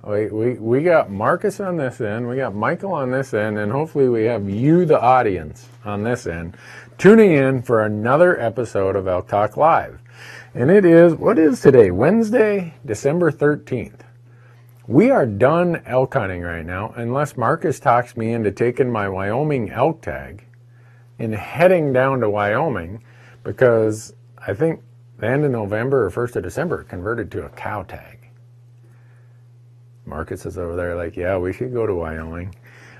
We got Marcus on this end, we got Michael on this end, and hopefully we have you, the audience, on this end, tuning in for another episode of Elk Talk Live. And it is, what is today? Wednesday, December 13th. We are done elk hunting right now, unless Marcus talks me into taking my Wyoming elk tag and heading down to Wyoming, because I think the end of November or 1st of December it converted to a cow tag. Marcus is over there like, yeah, we should go to Wyoming.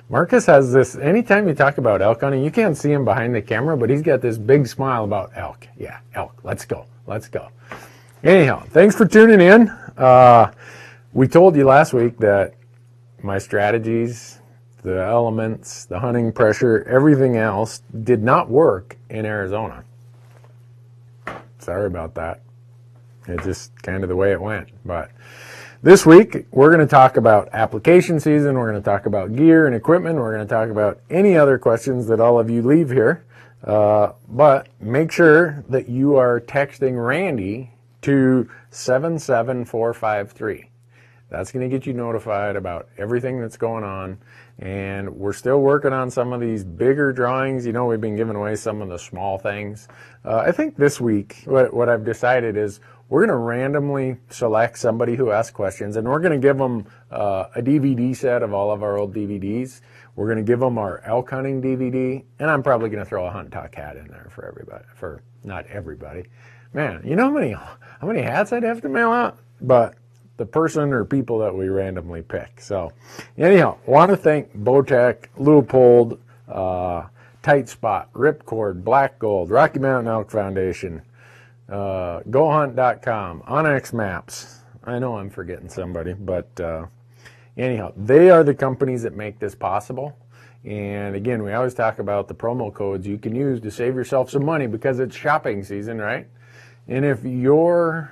Marcus has this, anytime you talk about elk hunting, you can't see him behind the camera, but he's got this big smile about elk. Yeah, elk, let's go, let's go. Anyhow, thanks for tuning in. We told you last week that my strategies, the elements, the hunting pressure, everything else did not work in Arizona. Sorry about that. It's just kind of the way it went. But this week, we're going to talk about application season. We're going to talk about gear and equipment. We're going to talk about any other questions that all of you leave here. But make sure that you are texting Randy to 77453. That's going to get you notified about everything that's going on. And we're still working on some of these bigger drawings. You know, we've been giving away some of the small things. I think this week, what I've decided is we're going to randomly select somebody who asks questions, and we're going to give them a DVD set of all of our old DVDs. We're going to give them our elk hunting DVD, and I'm probably going to throw a Hunt Talk hat in there for everybody. For not everybody. Man, you know how many hats I'd have to mail out? But the person or people that we randomly pick. So anyhow, want to thank Bowtech, Leupold, Tight Spot, Ripcord, Black Gold, Rocky Mountain Elk Foundation, GoHunt.com, Onyx Maps. I know I'm forgetting somebody, but anyhow, they are the companies that make this possible. And again, we always talk about the promo codes you can use to save yourself some money because it's shopping season, right? And if your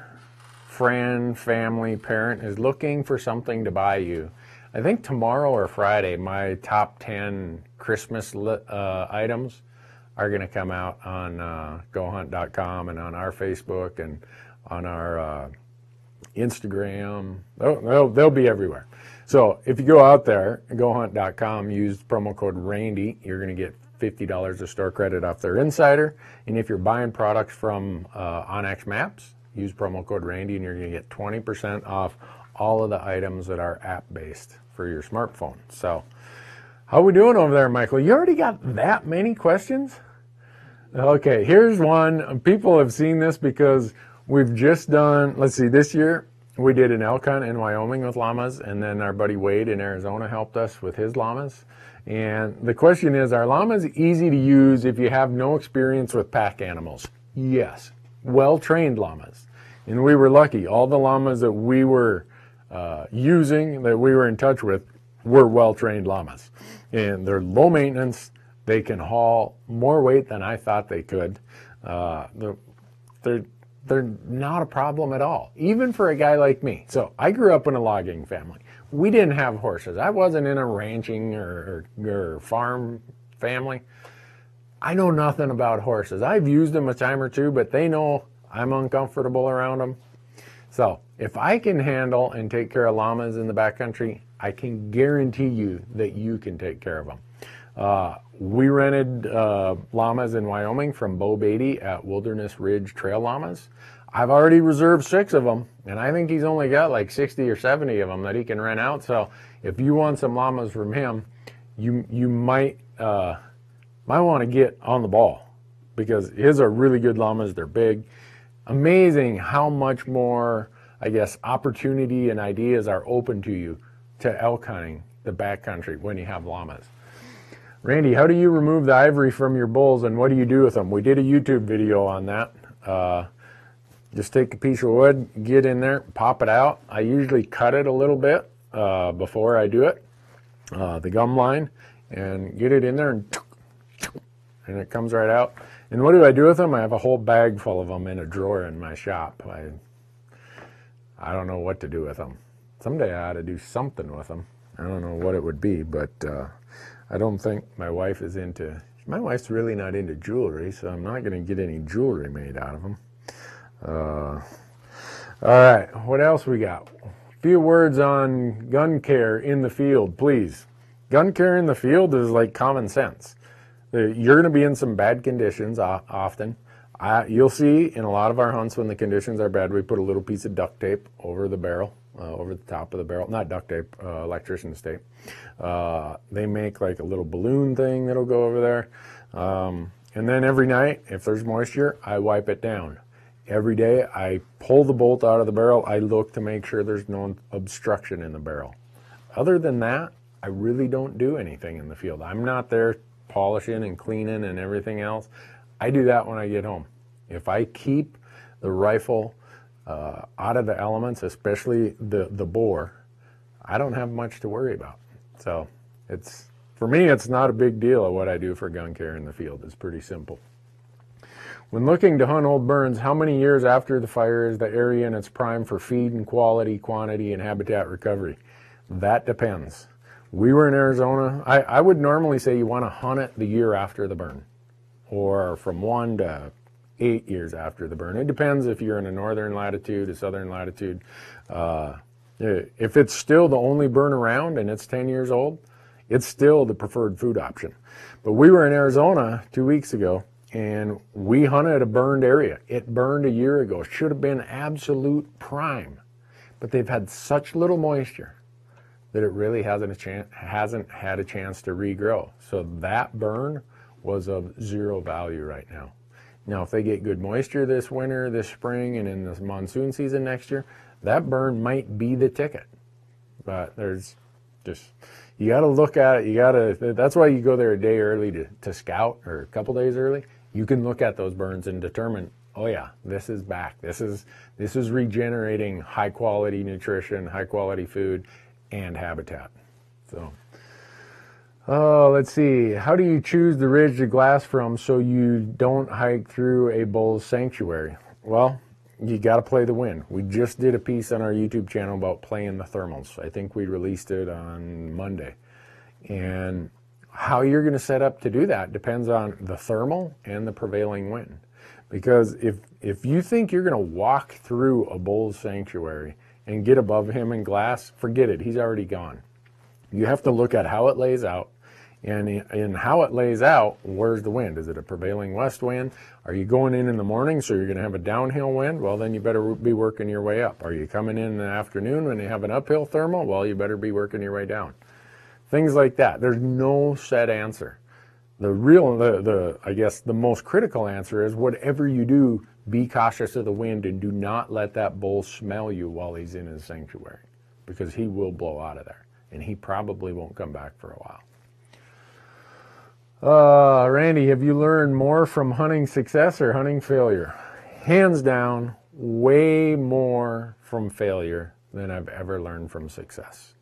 friend, family, parent is looking for something to buy you, I think tomorrow or Friday, my top 10 Christmas items are going to come out on GoHunt.com and on our Facebook and on our Instagram. They'll be everywhere. So if you go out there, GoHunt.com, use promo code Randy, you're going to get $50 of store credit off their Insider. And if you're buying products from Onyx Maps, use promo code Randy and you're going to get 20% off all of the items that are app-based for your smartphone. So how we doing over there, Michael? You already got that many questions? Okay, here's one. People have seen this because we've just done, let's see, this year we did an elk hunt in Wyoming with llamas, and then our buddy Wade in Arizona helped us with his llamas. And the question is, are llamas easy to use if you have no experience with pack animals? Yes. Well-trained llamas. And we were lucky. All the llamas that we were using, that we were in touch with, were well-trained llamas. And they're low maintenance. They can haul more weight than I thought they could. They're not a problem at all, even for a guy like me. So I grew up in a logging family. We didn't have horses. I wasn't in a ranching or farm family. I know nothing about horses. I've used them a time or two, but they know I'm uncomfortable around them. So if I can handle and take care of llamas in the backcountry, I can guarantee you that you can take care of them. We rented llamas in Wyoming from Bo Beatty at Wilderness Ridge Trail Llamas. I've already reserved 6 of them, and I think he's only got like 60 or 70 of them that he can rent out. So if you want some llamas from him, you might want to get on the ball, because his are really good llamas. They're big. Amazing how much more, I guess, opportunity and ideas are open to you to elk hunting the backcountry when you have llamas. Randy, how do you remove the ivory from your bulls, and what do you do with them? We did a YouTube video on that. Just take a piece of wood, get in there, pop it out. I usually cut it a little bit before I do it, the gum line, and get it in there, and it comes right out. And what do I do with them? I have a whole bag full of them in a drawer in my shop. I don't know what to do with them. Someday I ought to do something with them. I don't know what it would be, but I don't think my wife is into, my wife's really not into jewelry, so I'm not going to get any jewelry made out of them. All right, what else we got? few words on gun care in the field, please. Gun care in the field is like common sense. You're going to be in some bad conditions often. You'll see in a lot of our hunts when the conditions are bad, we put a little piece of duct tape over the barrel, over the top of the barrel. Not duct tape, electrician's tape. They make like a little balloon thing that'll go over there. And then every night, if there's moisture, I wipe it down. Every day, I pull the bolt out of the barrel. I look to make sure there's no obstruction in the barrel. Other than that, I really don't do anything in the field. I'm not there polishing and cleaning and everything else. I do that when I get home. If I keep the rifle out of the elements, especially the bore, I don't have much to worry about. So for me, it's not a big deal of what I do for gun care in the field. It's pretty simple. When looking to hunt old burns, how many years after the fire is the area in its prime for feed and quality, quantity, and habitat recovery? That depends. We were in Arizona. I would normally say you want to hunt it the year after the burn, or from 1 to 8 years after the burn. It depends if you're in a northern latitude, a southern latitude. If it's still the only burn around and it's 10 years old, it's still the preferred food option. But we were in Arizona 2 weeks ago, and we hunted a burned area. It burned a year ago. It should have been absolute prime. But they've had such little moisture that it really hasn't had a chance to regrow. So that burn was of zero value right now. Now, if they get good moisture this winter, this spring, and in the monsoon season next year, that burn might be the ticket. But there's just, you got to look at it. That's why you go there a day early to scout, or a couple days early. You can look at those burns and determine, oh yeah, this is back. This is regenerating high quality nutrition, high quality food, and habitat. So, let's see. How do you choose the ridge to glass from so you don't hike through a bull's sanctuary? Well, you got to play the wind. We just did a piece on our YouTube channel about playing the thermals. I think we released it on Monday. And how you're going to set up to do that depends on the thermal and the prevailing wind. Because if you think you're going to walk through a bull's sanctuary and get above him in glass, forget it. He's already gone. You have to look at how it lays out. And in how it lays out, where's the wind? Is it a prevailing west wind? Are you going in the morning, so you're going to have a downhill wind? Well, then you better be working your way up. Are you coming in the afternoon when you have an uphill thermal? Well, you better be working your way down. Things like that. There's no set answer. I guess the most critical answer is whatever you do, be cautious of the wind and do not let that bull smell you while he's in his sanctuary, because he will blow out of there and he probably won't come back for a while. Randy, have you learned more from hunting success or hunting failure? Hands down, way more from failure than I've ever learned from success.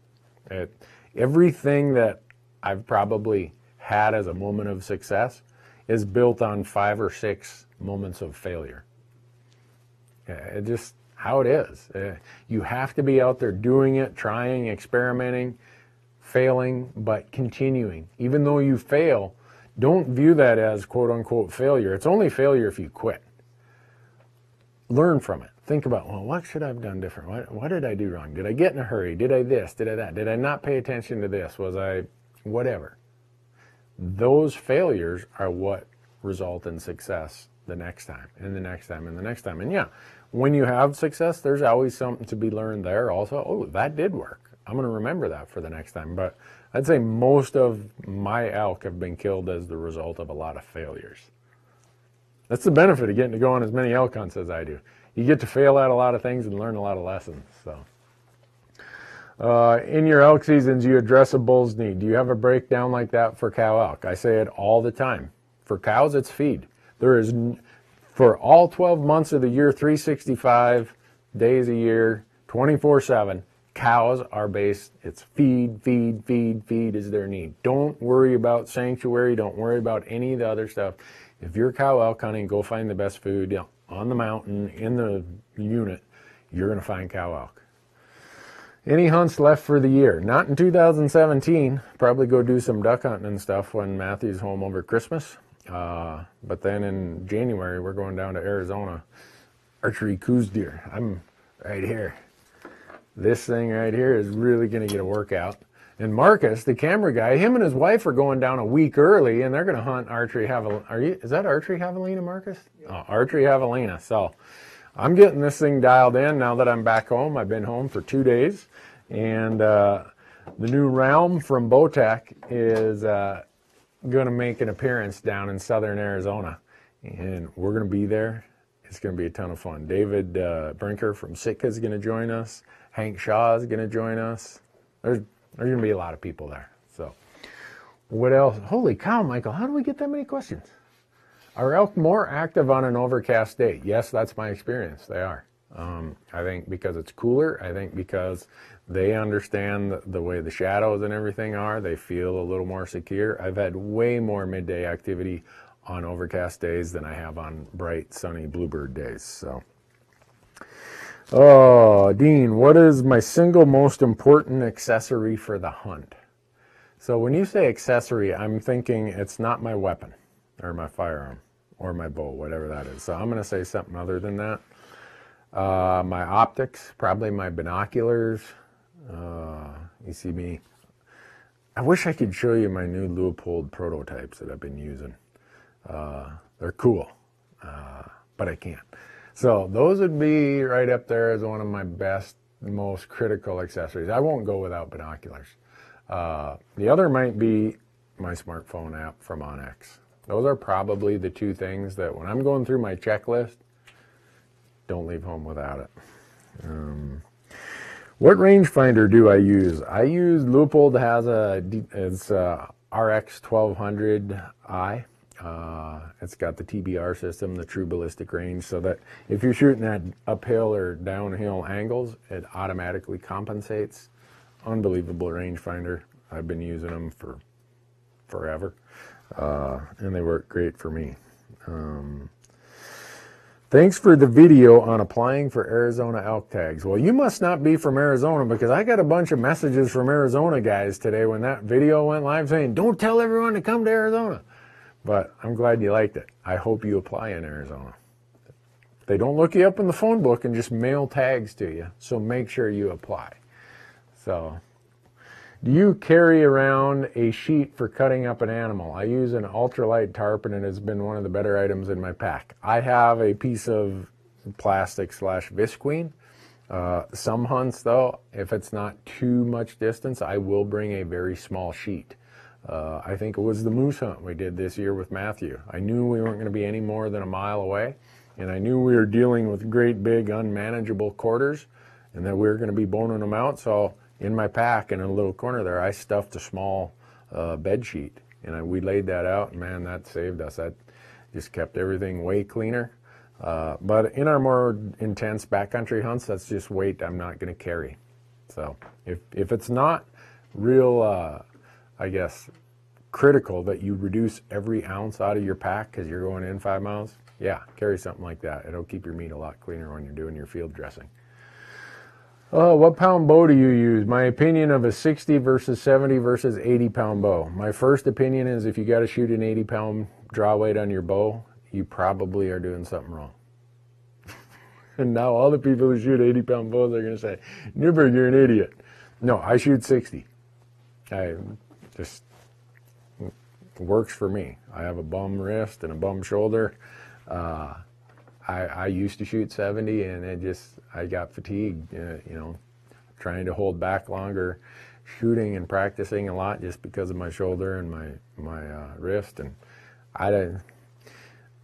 Everything that I've probably had as a moment of success is built on 5 or 6 moments of failure. It's just how it is. You have to be out there doing it, trying, experimenting, failing, but continuing. Even though you fail, don't view that as quote-unquote failure. It's only failure if you quit. Learn from it. Think about, well, what should I have done different? What did I do wrong? Did I get in a hurry? Did I this? Did I that? Did I not pay attention to this? Was I whatever? Those failures are what result in success the next time, and the next time, and the next time. And yeah, when you have success, there's always something to be learned there also. Oh, that did work. I'm going to remember that for the next time. But I'd say most of my elk have been killed as the result of a lot of failures. That's the benefit of getting to go on as many elk hunts as I do. You get to fail at a lot of things and learn a lot of lessons. So, in your elk seasons, you address a bull's need. Do you have a breakdown like that for cow elk? I say it all the time. For cows, it's feed. There is, for all 12 months of the year, 365 days a year, 24/7, cows are based, it's feed, feed, feed, feed is their need. Don't worry about sanctuary. Don't worry about any of the other stuff. If you're cow elk hunting, go find the best food on the mountain, in the unit. You're going to find cow elk. Any hunts left for the year? Not in 2017. Probably go do some duck hunting and stuff when Matthew's home over Christmas. But then in January, we're going down to Arizona. Archery coos deer. I'm right here. this thing right here is really going to get a workout. And Marcus, the camera guy, him and his wife are going down a week early, and they're going to hunt archery javelina. Is that archery javelina, Marcus? Oh, archery javelina. So I'm getting this thing dialed in now that I'm back home. I've been home for 2 days, and the new Realm from Bowtech is going to make an appearance down in southern Arizona, and we're going to be there. It's going to be a ton of fun. David Brinker from Sitka is going to join us. Hank Shaw is going to join us. There's going to be a lot of people there. So what else? Holy cow, Michael, how do we get that many questions? Are elk more active on an overcast day? Yes, that's my experience. They are. I think because it's cooler. I think because they understand the way the shadows and everything are. They feel a little more secure. I've had way more midday activity on overcast days than I have on bright, sunny bluebird days. So, oh, Dean, what is my single most important accessory for the hunt? So when you say accessory, I'm thinking it's not my weapon or my firearm or my bow, whatever that is. So I'm going to say something other than that. My optics, probably my binoculars. You see me. I wish I could show you my new Leupold prototypes that I've been using. They're cool, but I can't. So those would be right up there as one of my best, most critical accessories. I won't go without binoculars. The other might be my smartphone app from Onyx. Those are probably the two things that when I'm going through my checklist, don't leave home without it. What rangefinder do I use? I use Leupold has it's RX 1200i. It's got the TBR system, the true ballistic range, so that if you're shooting at uphill or downhill angles, it automatically compensates. Unbelievable rangefinder. I've been using them for forever, and they work great for me. Thanks for the video on applying for Arizona elk tags. Well, you must not be from Arizona, because I got a bunch of messages from Arizona guys today when that video went live saying, don't tell everyone to come to Arizona. But I'm glad you liked it. I hope you apply in Arizona. They don't look you up in the phone book and just mail tags to you, so make sure you apply. So, do you carry around a sheet for cutting up an animal? I use an ultralight tarp, and it has been one of the better items in my pack. I have a piece of plastic / visqueen. Some hunts, though, if it's not too much distance, I will bring a very small sheet. I think it was the moose hunt we did this year with Matthew. I knew we weren't going to be any more than a mile away, and I knew we were dealing with great big unmanageable quarters, and that we were going to be boning them out. So in my pack, in a little corner there, I stuffed a small bed sheet, and we laid that out, and man, that saved us. That just kept everything way cleaner. But in our more intense backcountry hunts, that's just weight I'm not going to carry. So if it's not real, I guess, critical that you reduce every ounce out of your pack because you're going in 5 miles, yeah, carry something like that. It'll keep your meat a lot cleaner when you're doing your field dressing. What pound bow do you use? My opinion of a 60 versus 70 versus 80 pound bow. My first opinion is if you got to shoot an 80 pound draw weight on your bow, you probably are doing something wrong. And now all the people who shoot 80 pound bows are going to say, Newberg, you're an idiot. No, I shoot 60. Just works for me. I have a bum wrist and a bum shoulder. I used to shoot 70, and I got fatigued, trying to hold back longer, shooting and practicing a lot just because of my shoulder and my wrist. And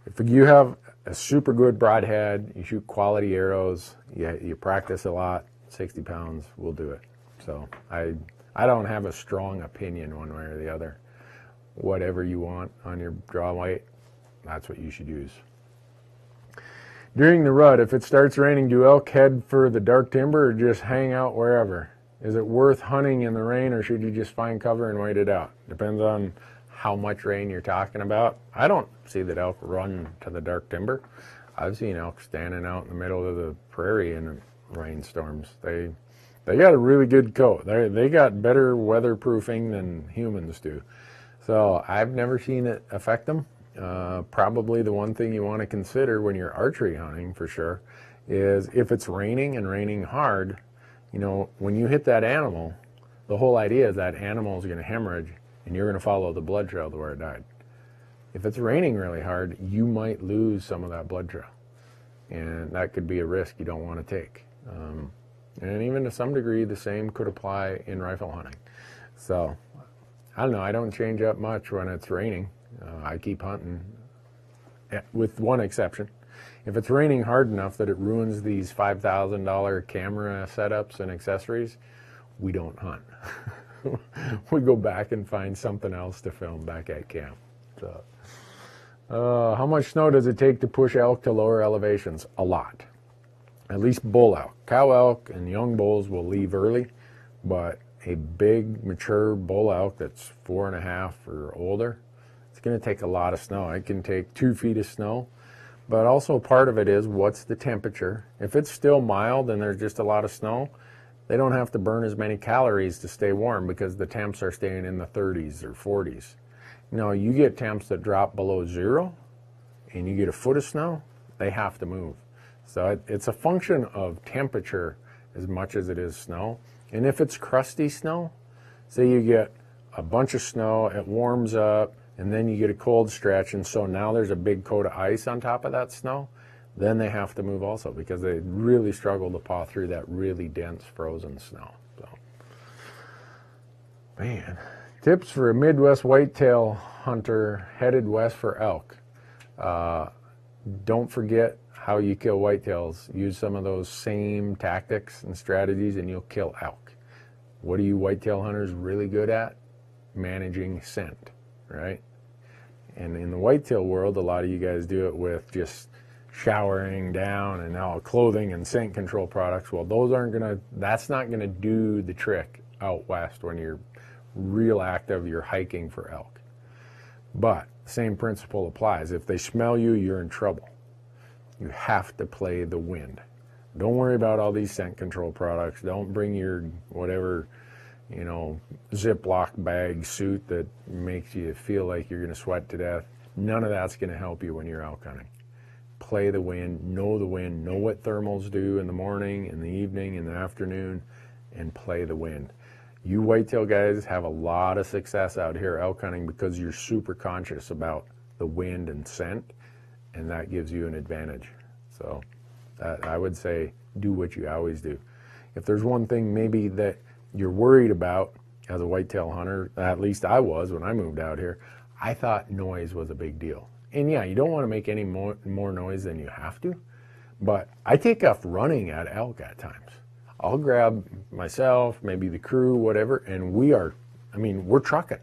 if you have a super good broadhead, you shoot quality arrows, you practice a lot, 60 pounds will do it. So I don't have a strong opinion one way or the other. Whatever you want on your draw weight, that's what you should use. During the rut, if it starts raining, do elk head for the dark timber or just hang out wherever? Is it worth hunting in the rain, or should you just find cover and wait it out? Depends on how much rain you're talking about. I don't see that elk run to the dark timber. I've seen elk standing out in the middle of the prairie in rainstorms. They got a really good coat. They got better weatherproofing than humans do. So I've never seen it affect them. Probably the one thing you want to consider when you're archery hunting, for sure, is if it's raining and raining hard, You know, when you hit that animal, the whole idea is that animal is going to hemorrhage and you're going to follow the blood trail to where it died. If it's raining really hard, you might lose some of that blood trail. And that could be a risk you don't want to take. And even to some degree, the same could apply in rifle hunting. So, I don't know, I don't change up much when it's raining. I keep hunting, with one exception. If it's raining hard enough that it ruins these $5,000 camera setups and accessories, we don't hunt. We go back and find something else to film back at camp. So, how much snow does it take to push elk to lower elevations? A lot. At least bull elk. Cow elk and young bulls will leave early, but a big mature bull elk that's 4.5 or older, it's going to take a lot of snow. It can take 2 feet of snow, but also part of it is what's the temperature. If it's still mild and there's just a lot of snow, they don't have to burn as many calories to stay warm because the temps are staying in the 30s or 40s. Now, you get temps that drop below 0 and you get a foot of snow, they have to move. So it's a function of temperature as much as it is snow. And if it's crusty snow, say you get a bunch of snow, it warms up, and then you get a cold stretch, and so now there's a big coat of ice on top of that snow, then they have to move also because they really struggle to paw through that really dense frozen snow. So, man, tips for a Midwest whitetail hunter headed west for elk. Don't forget how you kill whitetails. Use some of those same tactics and strategies and you'll kill elk. What are you whitetail hunters really good at? Managing scent, right? And in the whitetail world, a lot of you guys do it with just showering down and all clothing and scent control products. Well, that's not gonna do the trick out west when you're real active, you're hiking for elk. But same principle applies. If they smell you, you're in trouble. You have to play the wind. Don't worry about all these scent control products. Don't bring your whatever, Ziploc bag suit that makes you feel like you're going to sweat to death. None of that's going to help you when you're elk hunting. Play the wind, know what thermals do in the morning, in the evening, in the afternoon, and play the wind. You whitetail guys have a lot of success out here elk hunting because you're super conscious about the wind and scent, and that gives you an advantage. So I would say do what you always do. If there's one thing maybe that you're worried about as a whitetail hunter, at least I was when I moved out here, I thought noise was a big deal. And yeah, you don't want to make any more noise than you have to, but I take off running at elk at times. I'll grab myself, maybe the crew, whatever, and we're trucking.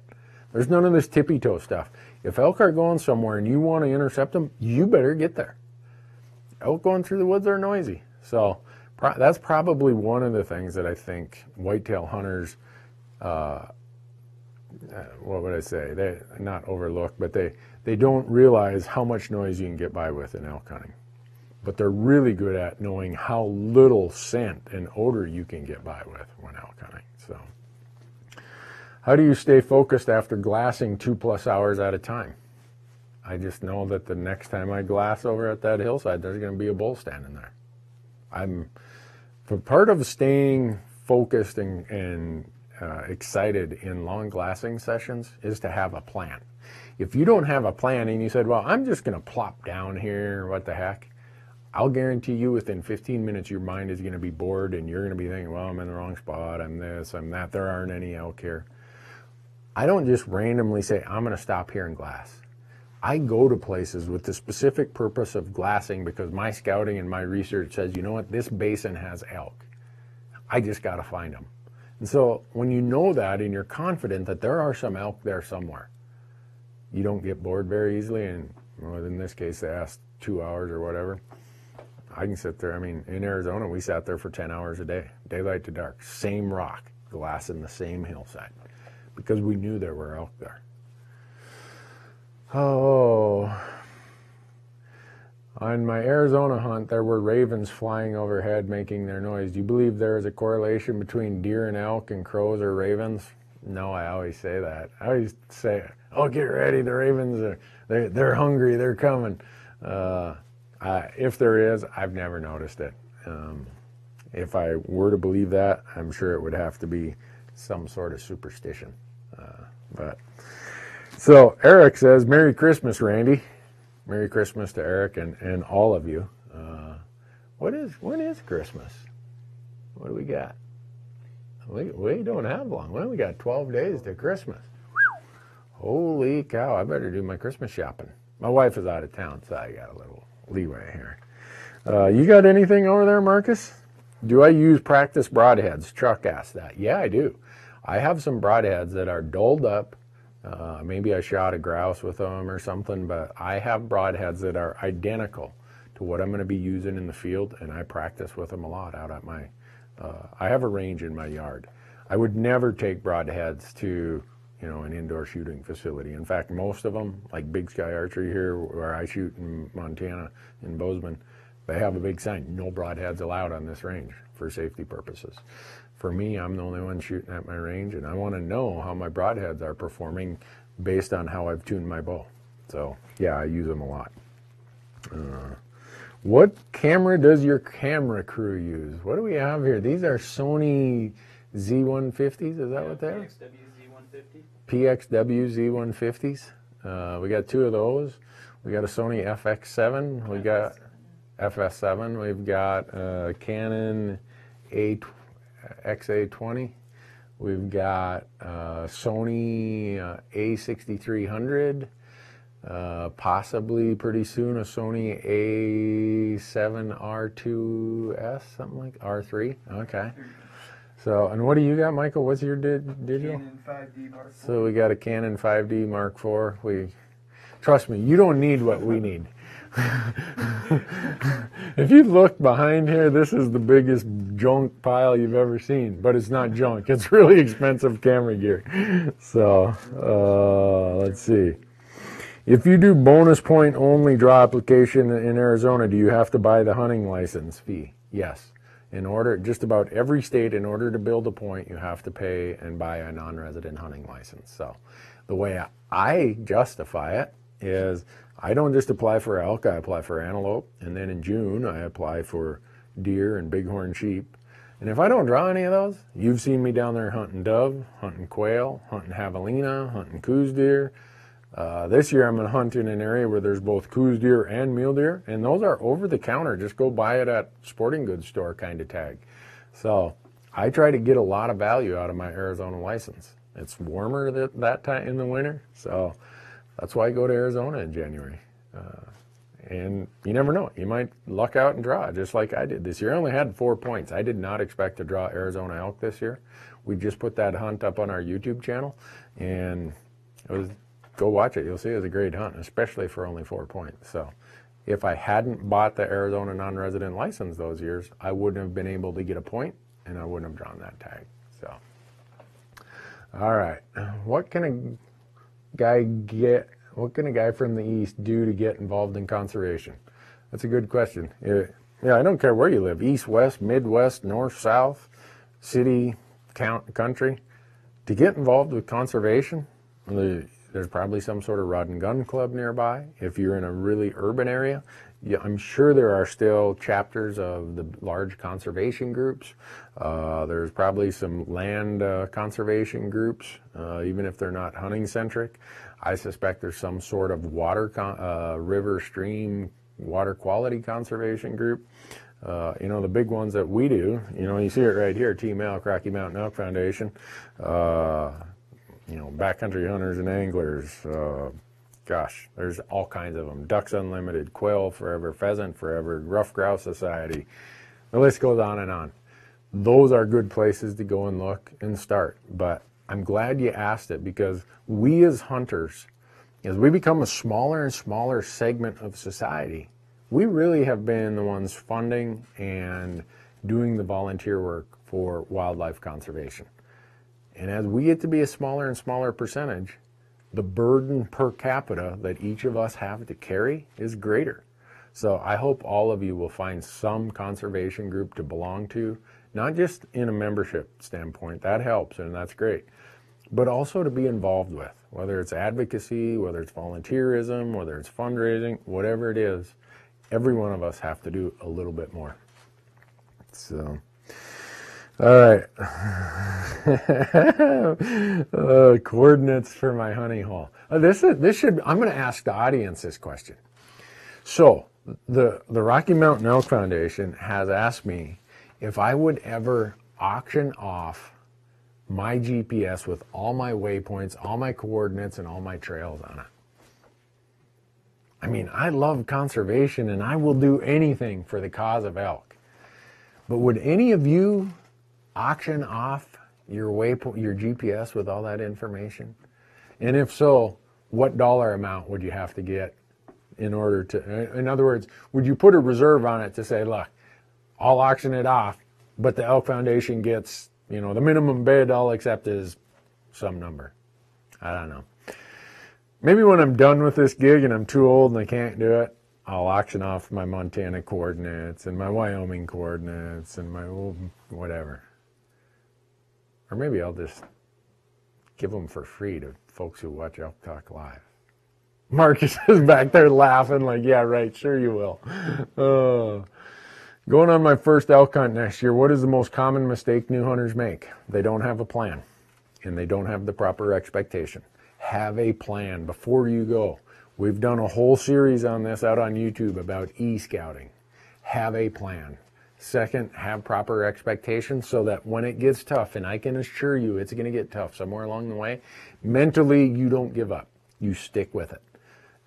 There's none of this tippy-toe stuff. If elk are going somewhere and you want to intercept them, you better get there. Elk going through the woods are noisy. So that's probably one of the things that I think whitetail hunters, they not overlook, but they don't realize how much noise you can get by with in elk hunting. But they're really good at knowing how little scent and odor you can get by with when elk hunting. So, how do you stay focused after glassing 2+ hours at a time? I just know that the next time I glass over at that hillside, there's going to be a bull standing there. For part of staying focused and excited in long glassing sessions is to have a plan. If you don't have a plan and you said, well, I'm just going to plop down here, what the heck, I'll guarantee you within 15 minutes your mind is going to be bored and you're going to be thinking, well, I'm in the wrong spot, I'm this, I'm that, there aren't any elk here. I don't just randomly say, I'm going to stop here and glass. I go to places with the specific purpose of glassing because my scouting and my research says, you know what, this basin has elk. I just got to find them. And so when you know that and you're confident that there are some elk there somewhere, you don't get bored very easily. And well, in this case, they asked 2 hours or whatever. I can sit there. I mean, in Arizona, we sat there for 10 hours a day, daylight to dark, same rock, glassing the same hillside, because we knew there were elk there. Oh, on my Arizona hunt, there were ravens flying overhead making their noise. Do you believe there is a correlation between deer and elk and crows or ravens? No, I always say that. I always say, oh, get ready, the ravens, they're hungry, they're coming. If there is, I've never noticed it. If I were to believe that, I'm sure it would have to be some sort of superstition. So Eric says, Merry Christmas, Randy. Merry Christmas to Eric and all of you. When is Christmas? What do we got? We don't have long. Well, we got 12 days to Christmas. Holy cow, I better do my Christmas shopping. My wife is out of town, so I got a little leeway here. You got anything over there, Marcus? Do I use practice broadheads? Chuck asked that. Yeah, I do. I have some broadheads that are dulled up. Maybe I shot a grouse with them or something, but I have broadheads that are identical to what I'm going to be using in the field, and I practice with them a lot out at my, I have a range in my yard. I would never take broadheads to, an indoor shooting facility. In fact, most of them, like Big Sky Archery here, where I shoot in Montana, in Bozeman, they have a big sign, no broadheads allowed on this range for safety purposes. For me, I'm the only one shooting at my range, and I want to know how my broadheads are performing based on how I've tuned my bow. So, yeah, I use them a lot. What camera does your camera crew use? What do we have here? These are Sony Z150s, is that what they are? PXW Z150s. We got 2 of those. We got a Sony FX7. We got FS7. We've got Canon XA20. We've got Sony A6300. Possibly pretty soon a Sony A7R2S, something like R3. Okay. So, and what do you got, Michael? What's your digital? Canon 5D Mark IV. So we got a Canon 5D Mark IV. Trust me, you don't need what we need. If you look behind here, this is the biggest junk pile you've ever seen. But it's not junk. It's really expensive camera gear. So, let's see. If you do bonus point only draw application in Arizona, do you have to buy the hunting license fee? Yes. Just about every state, in order to build a point, you have to pay and buy a non-resident hunting license. So the way I justify it is I don't just apply for elk, I apply for antelope, and then in June I apply for deer and bighorn sheep. And if I don't draw any of those, you've seen me down there hunting dove, hunting quail, hunting javelina, hunting coos deer. This year I'm going to hunt in an area where there's both coos deer and mule deer, and those are over the counter. Just go buy it at sporting goods store kind of tag. So I try to get a lot of value out of my Arizona license. It's warmer that time in the winter, so that's why I go to Arizona in January. And you never know, you might luck out and draw just like I did this year. I only had 4 points. I did not expect to draw Arizona elk this year. We just put that hunt up on our YouTube channel, and it was, go watch it. You'll see it was a great hunt, especially for only 4 points. So if I hadn't bought the Arizona non-resident license those years, I wouldn't have been able to get a point, and I wouldn't have drawn that tag. So, all right, what can a guy from the East do to get involved in conservation? That's a good question. Yeah, I don't care where you live, East, West, Midwest, North, South, city, country. To get involved with conservation, there's probably some sort of rod and gun club nearby. If you're in a really urban area, I'm sure there are still chapters of the large conservation groups. There's probably some land conservation groups, even if they're not hunting centric. I suspect there's some sort of river, stream, water quality conservation group. The big ones that we do, you see it right here, Team Elk, Rocky Mountain Elk Foundation. Backcountry hunters and anglers, gosh, there's all kinds of them. Ducks Unlimited, Quail Forever, Pheasant Forever, Rough Grouse Society. The list goes on and on. Those are good places to go and look and start. But I'm glad you asked it, because we as hunters, as we become a smaller and smaller segment of society, we really have been the ones funding and doing the volunteer work for wildlife conservation. And as we get to be a smaller and smaller percentage, the burden per capita that each of us have to carry is greater. So I hope all of you will find some conservation group to belong to, not just in a membership standpoint, that helps and that's great, but also to be involved with, whether it's advocacy, whether it's volunteerism, whether it's fundraising, whatever it is, every one of us have to do a little bit more. So, All right. Coordinates for my honey hole. I'm going to ask the audience this question. So the Rocky Mountain Elk Foundation has asked me if I would ever auction off my GPS with all my waypoints, all my coordinates, and all my trails on it. I mean, I love conservation and I will do anything for the cause of elk. But would any of you auction off your GPS with all that information? And if so, what dollar amount would you have to get in order to, in other words, would you put a reserve on it to say, look, I'll auction it off, but the Elk Foundation gets, the minimum bid I'll accept is some number. I don't know. Maybe when I'm done with this gig and I'm too old and I can't do it, I'll auction off my Montana coordinates and my Wyoming coordinates and my whatever. Or maybe I'll just give them for free to folks who watch Elk Talk Live. Marcus is back there laughing like, yeah, right, sure you will. Going on my first elk hunt next year, what is the most common mistake new hunters make? They don't have a plan, and they don't have the proper expectation. Have a plan before you go. We've done a whole series on this out on YouTube about e-scouting. Have a plan. Second, have proper expectations so that when it gets tough, and I can assure you it's going to get tough somewhere along the way, mentally you don't give up. You stick with it.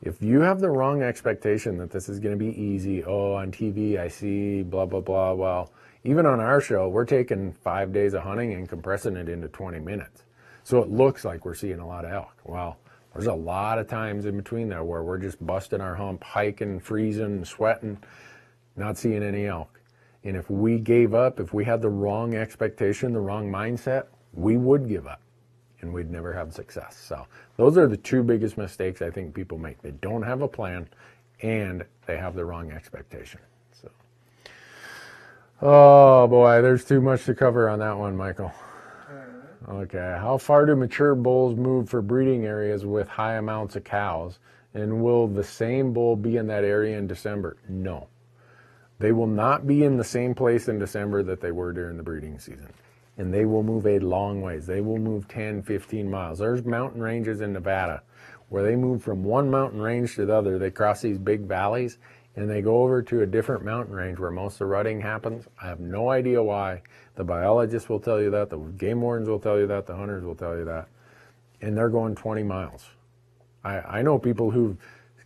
If you have the wrong expectation that this is going to be easy, on TV I see blah, blah, blah, well, even on our show, we're taking 5 days of hunting and compressing it into 20 minutes. So it looks like we're seeing a lot of elk. Well, there's a lot of times in between there where we're just busting our hump, hiking, freezing, sweating, not seeing any elk. And if we gave up, if we had the wrong expectation, the wrong mindset, we would give up and we'd never have success. So those are the two biggest mistakes I think people make. They don't have a plan and they have the wrong expectation. So, oh boy, there's too much to cover on that one, Michael. Okay, how far do mature bulls move for breeding areas with high amounts of cows? And will the same bull be in that area in December? No. They will not be in the same place in December that they were during the breeding season. And they will move a long ways. They will move 10, 15 miles. There's mountain ranges in Nevada where they move from one mountain range to the other. They cross these big valleys and they go over to a different mountain range where most of the rutting happens. I have no idea why. The biologists will tell you that. The game wardens will tell you that. The hunters will tell you that. And they're going 20 miles. I know people who've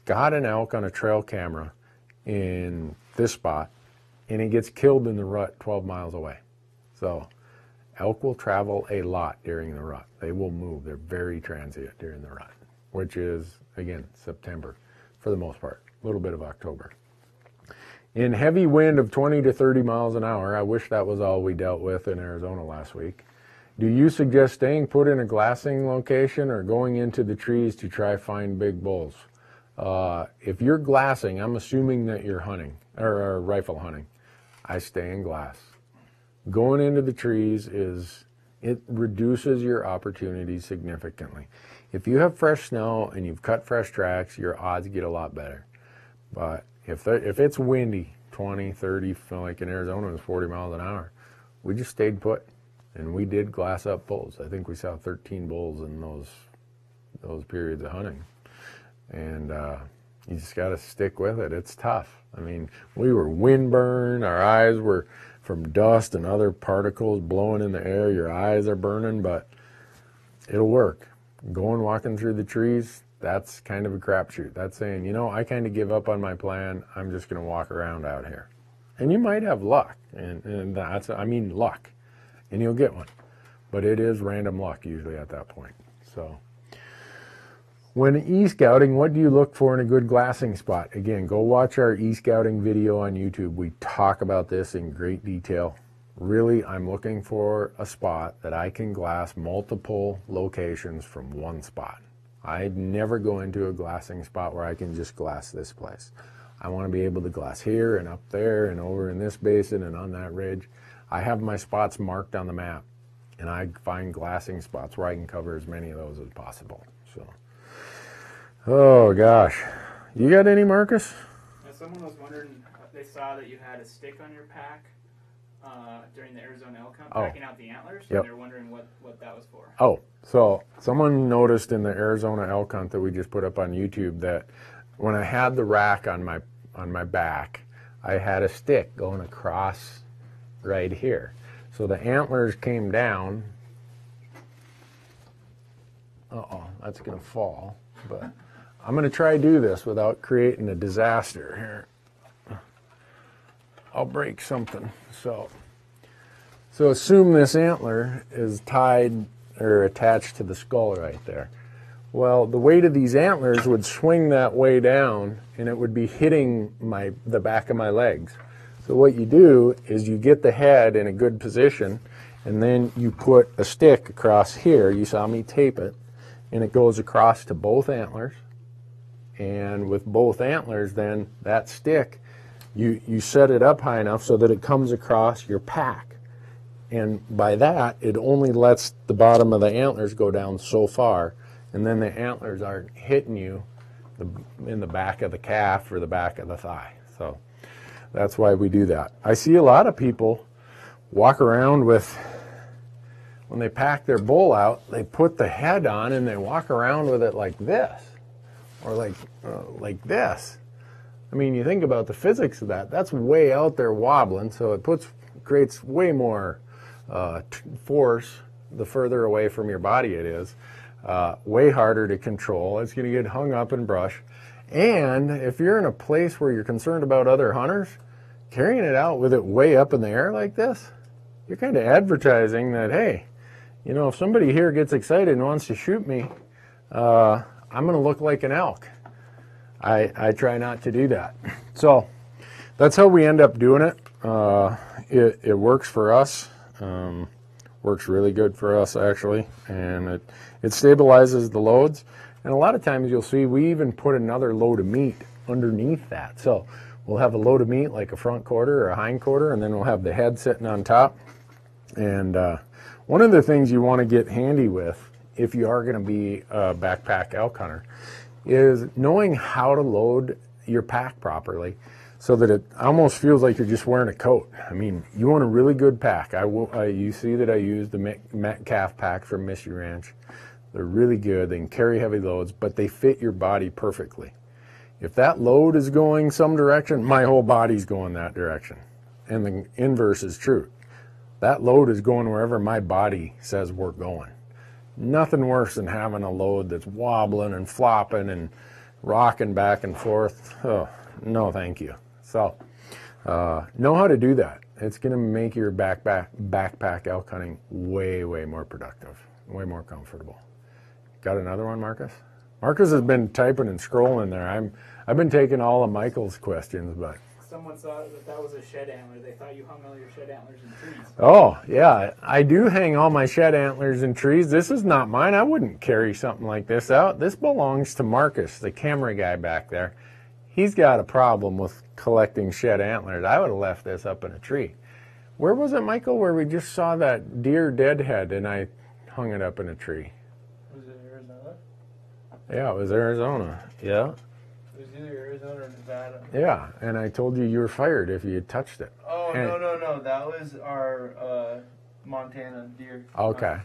got an elk on a trail camera in this spot and it gets killed in the rut 12 miles away. So elk will travel a lot during the rut. They will move. They're very transient during the rut, which is, again, September for the most part, a little bit of October. In heavy wind of 20 to 30 miles an hour, I wish that was all we dealt with in Arizona last week. Do you suggest staying put in a glassing location or going into the trees to try find big bulls? If you're glassing, I'm assuming that you're hunting, or rifle hunting. I stay in glass. Going into the trees it reduces your opportunities significantly. If you have fresh snow and you've cut fresh tracks, your odds get a lot better. But if it's windy, 20, 30, like in Arizona, it was 40 miles an hour, we just stayed put and we did glass up bulls. I think we saw 13 bulls in those periods of hunting. And you just got to stick with it. It's tough. I mean, we were windburned. Our eyes were from dust and other particles blowing in the air. Your eyes are burning, but it'll work. Going walking through the trees, that's kind of a crapshoot. That's saying, I kind of give up on my plan. I'm just going to walk around out here. And you might have luck. And that's, luck. And you'll get one. But it is random luck usually at that point. So when e-scouting, what do you look for in a good glassing spot? Again, go watch our e-scouting video on YouTube. We talk about this in great detail. Really, I'm looking for a spot that I can glass multiple locations from one spot. I'd never go into a glassing spot where I can just glass this place. I want to be able to glass here and up there and over in this basin and on that ridge. I have my spots marked on the map, and I find glassing spots where I can cover as many of those as possible. So, oh gosh, you got any, Marcus? Someone was wondering, they saw that you had a stick on your pack. during the Arizona elk hunt, Oh. packing out the antlers, Yep. and they're wondering what that was for. Oh, so someone noticed in the Arizona elk hunt that we just put up on YouTube that when I had the rack on my back, I had a stick going across right here. So the antlers came down. Uh-oh, that's going to fall. But I'm going to try to do this without creating a disaster here. I'll break something. So assume this antler is tied or attached to the skull right there. Well, the weight of these antlers would swing that way down, and it would be hitting the back of my legs. So what you do is you get the head in a good position, and then you put a stick across here. You saw me tape it, and it goes across to both antlers. And with both antlers, then that stick, you set it up high enough so that it comes across your pack. And by that, it only lets the bottom of the antlers go down so far, and then the antlers aren't hitting you in the back of the calf or the back of the thigh. So that's why we do that. I see a lot of people walk around with, when they pack their bull out, they put the head on and they walk around with it like this, or like this. I mean, you think about the physics of that. That's way out there wobbling, so it creates way more force the further away from your body it is. Way harder to control. It's going to get hung up in brush. And if you're in a place where you're concerned about other hunters, carrying it out with it way up in the air like this, you're kind of advertising that, hey, you know, if somebody here gets excited and wants to shoot me, I'm going to look like an elk. I try not to do that. So that's how we end up doing it. It works for us. Works really good for us, actually, and it stabilizes the loads. And a lot of times you'll see we even put another load of meat underneath that. So we'll have a load of meat like a front quarter or a hind quarter, and then we'll have the head sitting on top. And one of the things you want to get handy with if you are going to be a backpack elk hunter is knowing how to load your pack properly, so that it almost feels like you're just wearing a coat. I mean, you want a really good pack. You see that I use the Metcalf pack from Mystery Ranch. They're really good. They can carry heavy loads, but they fit your body perfectly. If that load is going some direction, my whole body's going that direction. And the inverse is true. That load is going wherever my body says we're going. Nothing worse than having a load that's wobbling and flopping and rocking back and forth. Oh, no, thank you. So, know how to do that. It's going to make your backpack elk hunting way, way more productive, way more comfortable. Got another one, Marcus? Marcus has been typing and scrolling there. I've been taking all of Michael's questions, but Someone saw that was a shed antler. They thought you hung all your shed antlers in trees. oh yeah, I do hang all my shed antlers in trees. This is not mine. I wouldn't carry something like this out. This belongs to Marcus, the camera guy back there. He's got a problem with collecting shed antlers. I would have left this up in a tree. Where was it, Michael, where we just saw that deer deadhead and I hung it up in a tree? Was it Arizona? Yeah, it was Arizona. Yeah. It was either Arizona or Nevada. Yeah, and I told you were fired if you had touched it. Oh, And- no. That was our Montana deer. Okay.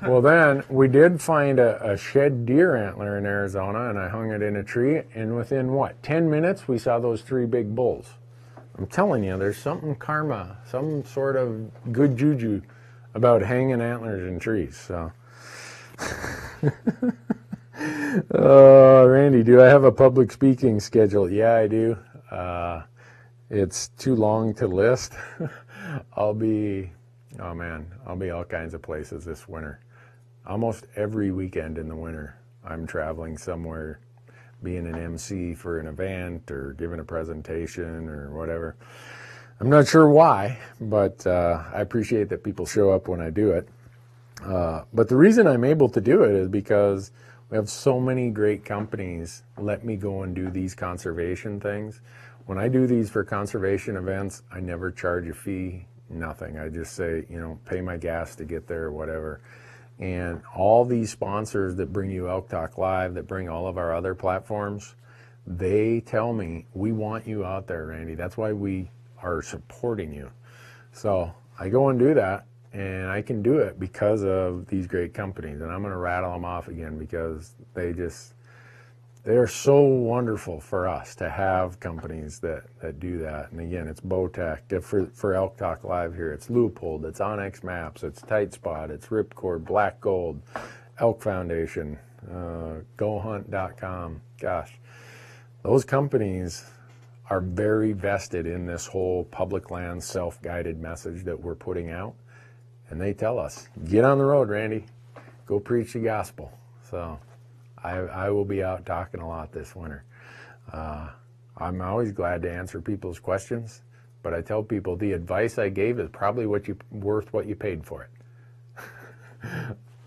Well, then we did find a shed deer antler in Arizona, and I hung it in a tree, and within, 10 minutes, we saw those 3 big bulls. I'm telling you, there's something karma, some sort of good juju about hanging antlers in trees, so. Randy, do I have a public speaking schedule? Yeah, I do. It's too long to list. I'll be all kinds of places this winter. Almost every weekend in the winter, I'm traveling somewhere, being an MC for an event or giving a presentation or whatever. I'm not sure why, but I appreciate that people show up when I do it. But the reason I'm able to do it is because we have so many great companies let me go and do these conservation things. When I do these for conservation events, I never charge a fee, nothing. I just say, pay my gas to get there or whatever. And all these sponsors that bring you Elk Talk Live, that bring all of our other platforms, they tell me, we want you out there, Randy. That's why we are supporting you. So I go and do that, and I can do it because of these great companies. And I'm going to rattle them off again because they're so wonderful for us to have companies that do that. And again, it's Bowtech. For Elk Talk Live here, it's Loophole, it's Onyx Maps, it's Tight Spot, it's Ripcord, Black Gold, Elk Foundation, GoHunt.com. Gosh, those companies are very vested in this whole public land self-guided message that we're putting out. And they tell us, get on the road, Randy. Go preach the gospel. So I will be out talking a lot this winter. I'm always glad to answer people's questions, but I tell people the advice I gave is probably worth what you paid for it.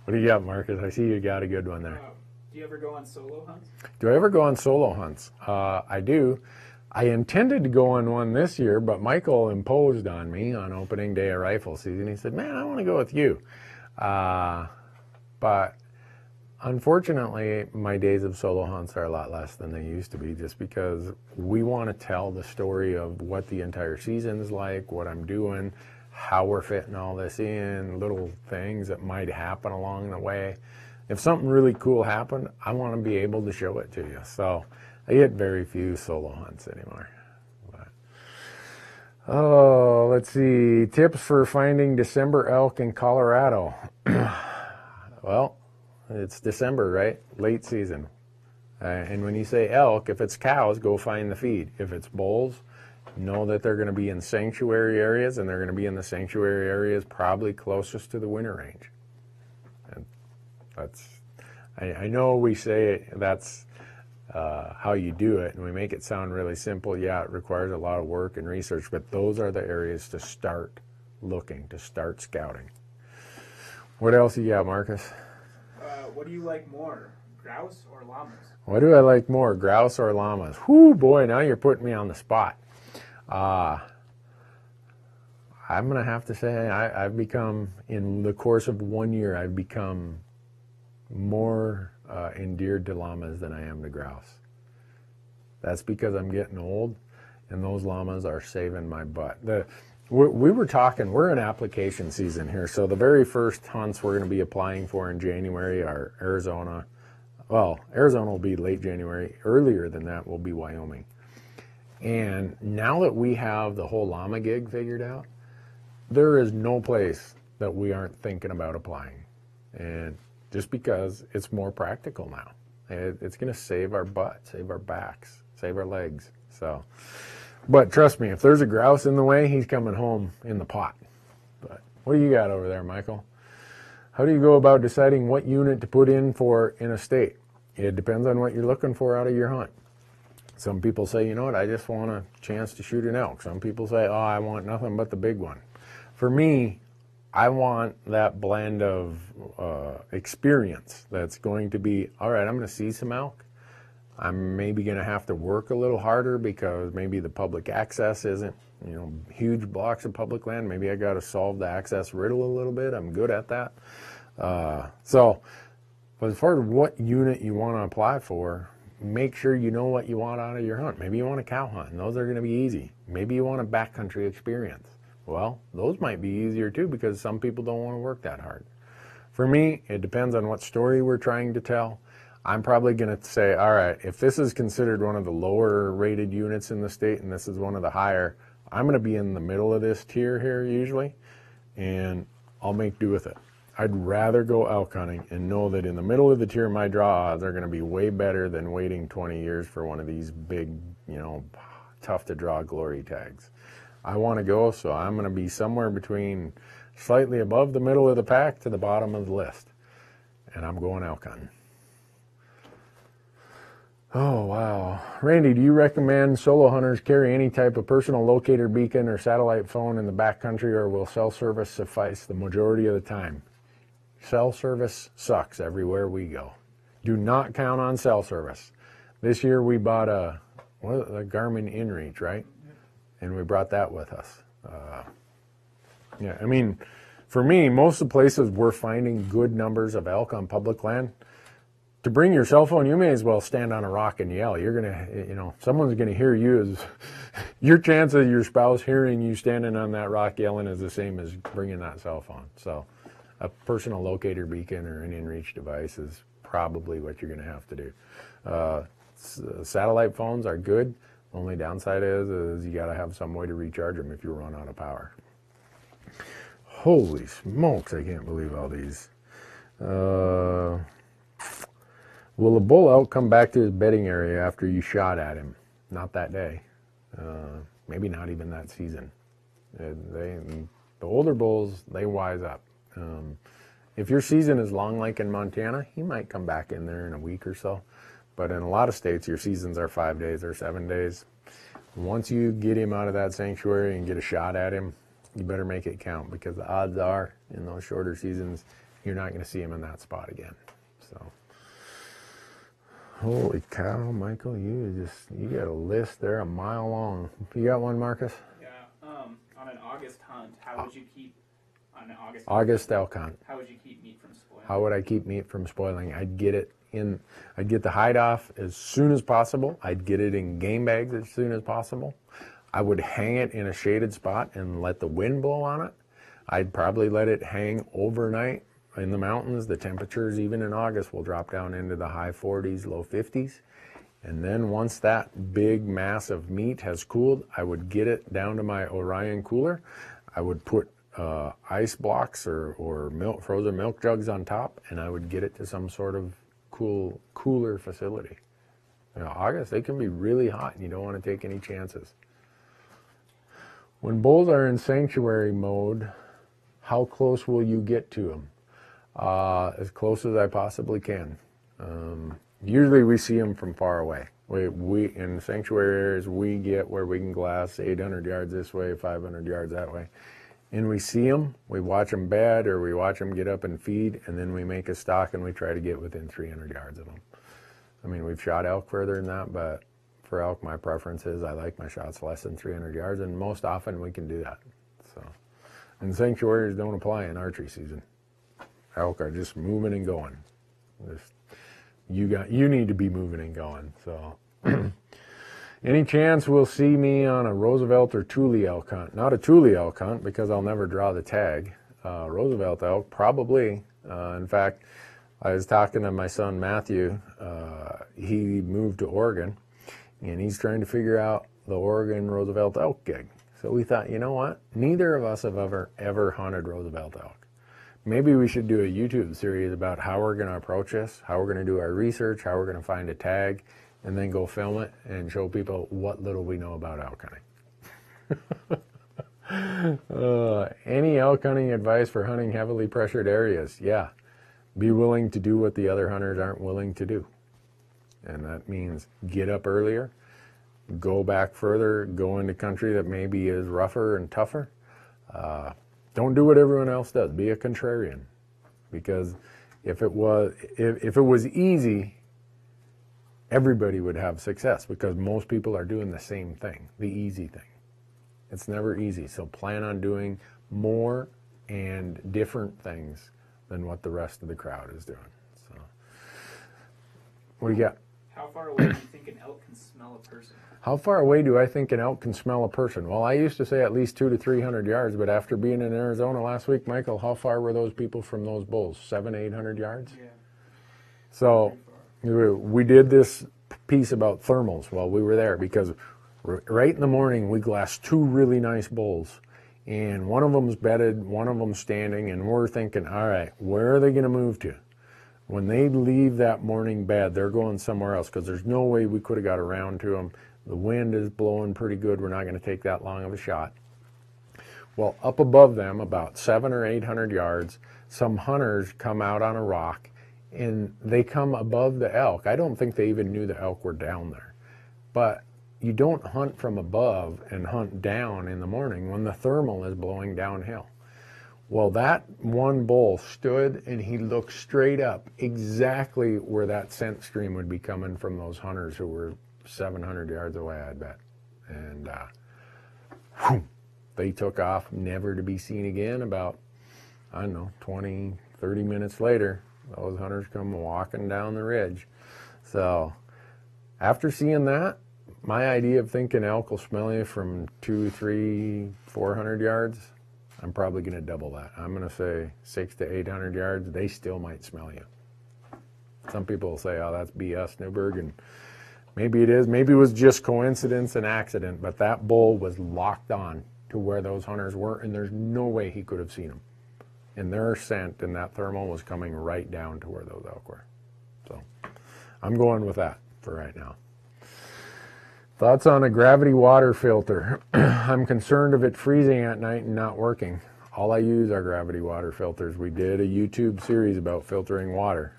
What do you got, Marcus? I see you got a good one there. Do you ever go on solo hunts? Do I ever go on solo hunts? I do. I intended to go on one this year, but Michael imposed on me on opening day of rifle season. He said, man, I want to go with you. But unfortunately, my days of solo hunts are a lot less than they used to be, just because we want to tell the story of what the entire season is like, what I'm doing, how we're fitting all this in, little things that might happen along the way. If something really cool happened, I want to be able to show it to you. So I get very few solo hunts anymore. Oh, let's see. Tips for finding December elk in Colorado. Well, it's December, right? Late season. And when you say elk, if it's cows, go find the feed. If it's bulls, know that they're going to be in sanctuary areas, and they're going to be in the sanctuary areas probably closest to the winter range. And I know we say that's how you do it, and we make it sound really simple. Yeah, it requires a lot of work and research, but those are the areas to start looking, to start scouting. What else you got, Marcus? What do you like more, grouse or llamas? What do I like more, grouse or llamas? Whoo, boy, now you're putting me on the spot. I'm going to have to say I've become, in the course of 1 year, I've become more endeared to llamas than I am to grouse. That's because I'm getting old, and those llamas are saving my butt. We were talking, we're in application season here, so the very first hunts we're going to be applying for in January are Arizona. Well, Arizona will be late January. Earlier than that will be Wyoming. And now that we have the whole llama gig figured out, there is no place that we aren't thinking about applying. And just because it's more practical now. It's going to save our butt, save our backs, save our legs. So, but trust me, if there's a grouse in the way, he's coming home in the pot. But what do you got over there, Michael? How do you go about deciding what unit to put in a state? It depends on what you're looking for out of your hunt. Some people say, you know what, I just want a chance to shoot an elk. Some people say, oh, I want nothing but the big one. For me, I want that blend of experience that's going to be, all right, I'm going to see some elk. I'm maybe going to have to work a little harder because maybe the public access isn't, huge blocks of public land. Maybe I got to solve the access riddle a little bit. I'm good at that. But as far as what unit you want to apply for, make sure you know what you want out of your hunt. Maybe you want a cow hunt, and those are going to be easy. Maybe you want a backcountry experience. Well, those might be easier too because some people don't want to work that hard. For me, it depends on what story we're trying to tell. I'm probably going to say, all right, if this is considered one of the lower rated units in the state and this is one of the higher, I'm going to be in the middle of this tier here usually, and I'll make do with it. I'd rather go elk hunting and know that in the middle of the tier, my draw odds are going to be way better than waiting 20 years for one of these big, tough to draw glory tags. I want to go, so I'm going to be somewhere between slightly above the middle of the pack to the bottom of the list. And I'm going elk hunting. Oh, wow. Randy, do you recommend solo hunters carry any type of personal locator beacon or satellite phone in the backcountry, or will cell service suffice the majority of the time? Cell service sucks everywhere we go. Do not count on cell service. This year we bought a Garmin InReach, right? And we brought that with us. For me, most of the places we're finding good numbers of elk on public land, to bring your cell phone, you may as well stand on a rock and yell. You're going to, you know, someone's going to hear you. As your chance of your spouse hearing you standing on that rock yelling is the same as bringing that cell phone. So a personal locator beacon or an inReach device is probably what you're going to have to do. Satellite phones are good. Only downside is you got to have some way to recharge them if you run out of power. Holy smokes, I can't believe all these. Will a bull elk come back to his bedding area after you shot at him? Not that day. Maybe not even that season. The older bulls, they wise up. If your season is long like in Montana, he might come back in there in a week or so. But in a lot of states, your seasons are 5 days or 7 days. Once you get him out of that sanctuary and get a shot at him, you better make it count, because the odds are in those shorter seasons, you're not going to see him in that spot again. So, holy cow, Michael, you got a list there a mile long. You got one, Marcus? Yeah. On an August hunt, how would you keep on an August elk hunt? How would you keep meat from spoiling? How would I keep meat from spoiling? I'd get the hide off as soon as possible. I'd get it in game bags as soon as possible. I would hang it in a shaded spot and let the wind blow on it. I'd probably let it hang overnight in the mountains. The temperatures, even in August, will drop down into the high 40s, low 50s. And then once that big mass of meat has cooled, I would get it down to my Orion cooler. I would put ice blocks or frozen milk jugs on top, and I would get it to some sort of cooler facility. You know, August, they can be really hot, and you don't want to take any chances. When bulls are in sanctuary mode, how close will you get to them? As close as I possibly can. Usually we see them from far away. We in sanctuary areas, we get where we can glass 800 yards this way, 500 yards that way. And we see them, we watch them bed, or we watch them get up and feed, and then we make a stock and we try to get within 300 yards of them. I mean, we've shot elk further than that, but for elk, my preference is I like my shots less than 300 yards, and most often we can do that. So, and sanctuaries don't apply in archery season. Elk are just moving and going. You need to be moving and going. So, any chance we'll see me on a Roosevelt or Thule elk hunt? Not a Thule elk hunt, because I'll never draw the tag. Roosevelt elk, probably. In fact, I was talking to my son Matthew. He moved to Oregon, and he's trying to figure out the Oregon Roosevelt elk gig. So we thought, you know what? Neither of us have ever hunted Roosevelt elk. Maybe we should do a YouTube series about how we're going to approach this, how we're going to do our research, how we're going to find a tag, and then go film it and show people what little we know about elk hunting. Any elk hunting advice for hunting heavily pressured areas? Yeah. Be willing to do what the other hunters aren't willing to do. And that means get up earlier, go back further, go into country that maybe is rougher and tougher. Don't do what everyone else does. Be a contrarian. Because if it was easy, everybody would have success, because most people are doing the same thing, the easy thing. It's never easy. So plan on doing more and different things than what the rest of the crowd is doing. So, what do you got? How far away do you think an elk can smell a person? How far away do I think an elk can smell a person? Well, I used to say at least 200 to 300 yards, but after being in Arizona last week, Michael, how far were those people from those bulls? 700, 800 yards? Yeah. So we did this piece about thermals while we were there, because right in the morning we glassed 2 really nice bulls, and one of them's bedded, one of them's standing, and we're thinking, all right, where are they going to move to? When they leave that morning bed, they're going somewhere else, because there's no way we could have got around to them. The wind is blowing pretty good. We're not going to take that long of a shot. Well, up above them, about 700 or 800 yards, some hunters come out on a rock, and they come above the elk. I don't think they even knew the elk were down there. But you don't hunt from above and hunt down in the morning when the thermal is blowing downhill. Well, that one bull stood and he looked straight up, exactly where that scent stream would be coming from those hunters who were 700 yards away, I bet. And they took off, never to be seen again. About, I don't know, 20, 30 minutes later, those hunters come walking down the ridge. So after seeing that, my idea of thinking elk will smell you from 200, 300, 400 yards, I'm probably going to double that. I'm going to say 600 to 800 yards, they still might smell you. Some people will say, oh, that's BS, Newberg, and maybe it is. Maybe it was just coincidence and accident, but that bull was locked on to where those hunters were, and there's no way he could have seen them. And their scent and that thermal was coming right down to where those elk were. So I'm going with that for right now. Thoughts on a gravity water filter? I'm concerned of it freezing at night and not working. All I use are gravity water filters. We did a YouTube series about filtering water.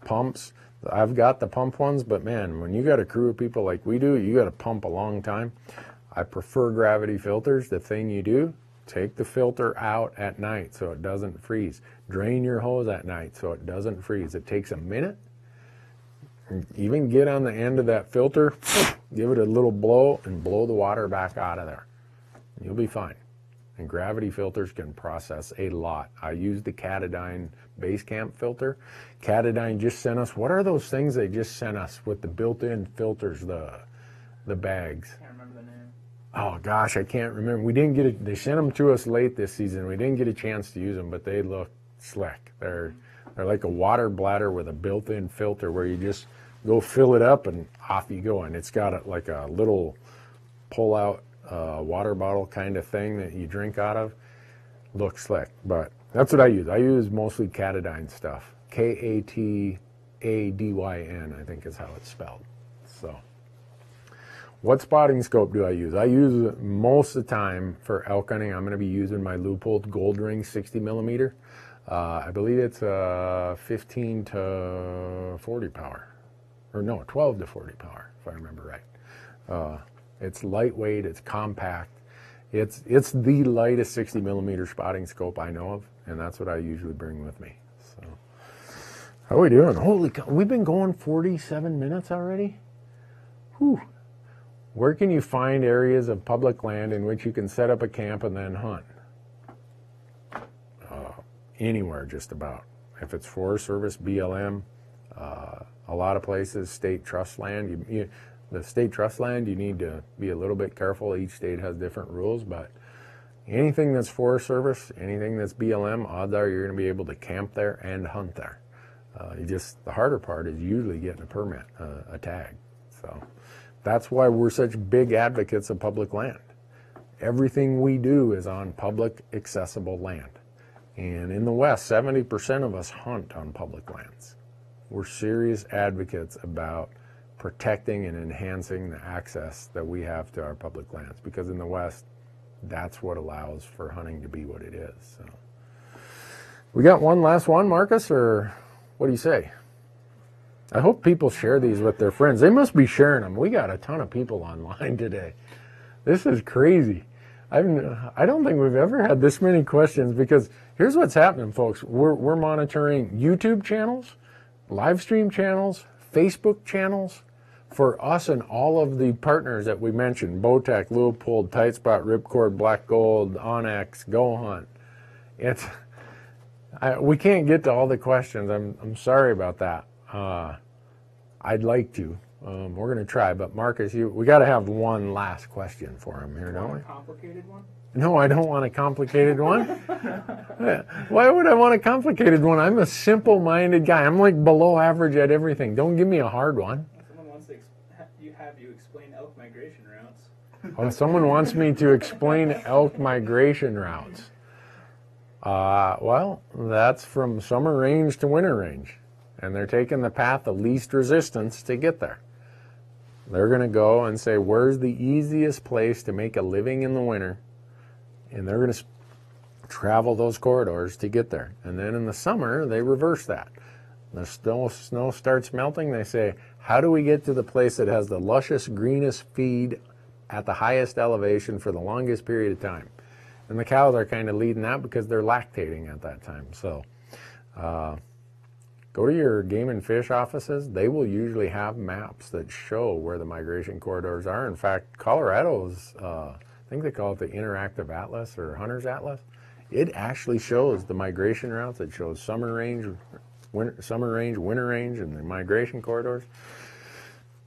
Pumps, I've got the pump ones, but man, when you got a crew of people like we do, you got to pump a long time. I prefer gravity filters. The thing you do, take the filter out at night so it doesn't freeze. Drain your hose at night so it doesn't freeze. It takes a minute. Even get on the end of that filter, give it a little blow, and blow the water back out of there. You'll be fine. And gravity filters can process a lot. I use the Katadyn base camp filter. Katadyn just sent us, what are those things they just sent us with the built-in filters, the bags? I can't remember the name. Oh gosh, I can't remember. We didn't get it. They sent them to us late this season. We didn't get a chance to use them, but they look slick. They're like a water bladder with a built-in filter where you just go fill it up and off you go. And it's got like a little pull-out water bottle kind of thing that you drink out of. Looks slick, but that's what I use. I use mostly Katadyn stuff. Katadyn, I think is how it's spelled. So, what spotting scope do I use? I use most of the time for elk hunting. I'm going to be using my Leupold Gold Ring 60 millimeter. I believe it's 15 to 40 power, or no, 12 to 40 power, if I remember right. It's lightweight, it's compact. It's the lightest 60 millimeter spotting scope I know of, and that's what I usually bring with me. So, how are we doing? Holy cow, we've been going 47 minutes already? Whew. Where can you find areas of public land in which you can set up a camp and then hunt? Anywhere, just about. If it's Forest Service, BLM, a lot of places, state trust land. The state trust land, you need to be a little bit careful. Each state has different rules, but anything that's Forest Service, anything that's BLM, odds are you're going to be able to camp there and hunt there. The harder part is usually getting a permit, a tag. So that's why we're such big advocates of public land. Everything we do is on public accessible land. And in the West, 70% of us hunt on public lands. We're serious advocates about protecting and enhancing the access that we have to our public lands, because in the West, that's what allows for hunting to be what it is. So, we got one last one, Marcus, or what do you say? I hope people share these with their friends. They must be sharing them. We got a ton of people online today. This is crazy. I don't think we've ever had this many questions, because here's what's happening, folks. We're monitoring YouTube channels, live stream channels, Facebook channels for us and all of the partners that we mentioned: Bowtech, Leupold, Tight Spot, Ripcord, Black Gold, Onyx, Go Hunt. We can't get to all the questions. I'm sorry about that. I'd like to. We're going to try, but Marcus, we got to have one last question for him here, don't we? A complicated one? No, I don't want a complicated one. Why would I want a complicated one? I'm a simple-minded guy. I'm like below average at everything. Don't give me a hard one. Someone wants to have you explain elk migration routes. Oh, someone wants me to explain elk migration routes. Well, that's from summer range to winter range, and they're taking the path of least resistance to get there. They're going to go and say, where's the easiest place to make a living in the winter? And they're going to travel those corridors to get there. And then in the summer, they reverse that. The snow starts melting. They say, how do we get to the place that has the lushest, greenest feed at the highest elevation for the longest period of time? And the cows are kind of leading that because they're lactating at that time. So go to your game and fish offices. They will usually have maps that show where the migration corridors are. In fact, Colorado's, I think they call it the Interactive Atlas or Hunter's Atlas. It actually shows the migration routes. It shows summer range, summer range, winter range, and the migration corridors.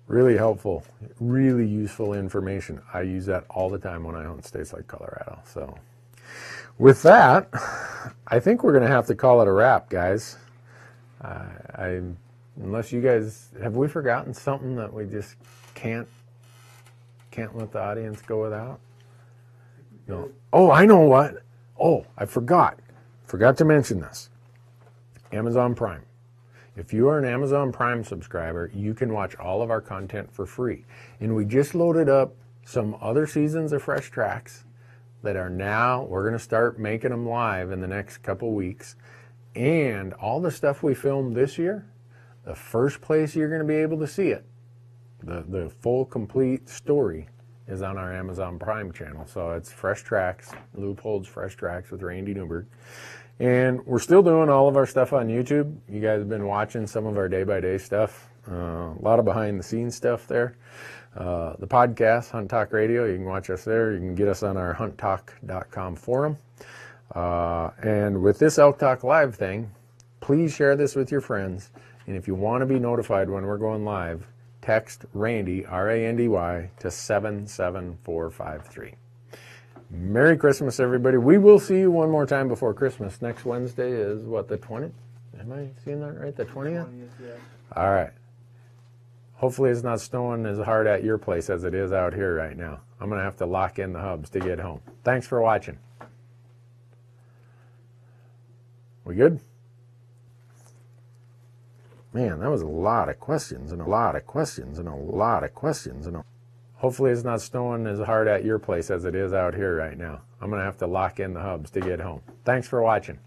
Really helpful, really useful information. I use that all the time when I hunt states like Colorado. So with that, I think we're going to have to call it a wrap, guys. Unless you guys, have we forgotten something that we just can't let the audience go without? No. Oh, I know what. Oh, I forgot to mention this. Amazon Prime. If you are an Amazon Prime subscriber, you can watch all of our content for free. And we just loaded up some other seasons of Fresh Tracks that are now, we're going to start making them live in the next couple weeks. And all the stuff we filmed this year, the first place you're going to be able to see it, the full complete story, is on our Amazon Prime channel. So it's Fresh Tracks, Loopholes Fresh Tracks with Randy Newberg. And we're still doing all of our stuff on YouTube. You guys have been watching some of our day-by-day stuff. A lot of behind-the-scenes stuff there. The podcast, Hunt Talk Radio, you can watch us there. You can get us on our hunttalk.com forum. And with this Elk Talk Live thing, please share this with your friends. And if you want to be notified when we're going live, text Randy, R-A-N-D-Y, to 77453. Merry Christmas, everybody. We will see you one more time before Christmas. Next Wednesday is, what, the 20th? Am I seeing that right? The 20th? 20th, yeah. All right. Hopefully it's not snowing as hard at your place as it is out here right now. I'm going to have to lock in the hubs to get home. Thanks for watching. We good? Man, that was a lot of questions and a lot of questions and a lot of questions. Hopefully it's not snowing as hard at your place as it is out here right now. I'm going to have to lock in the hubs to get home. Thanks for watching.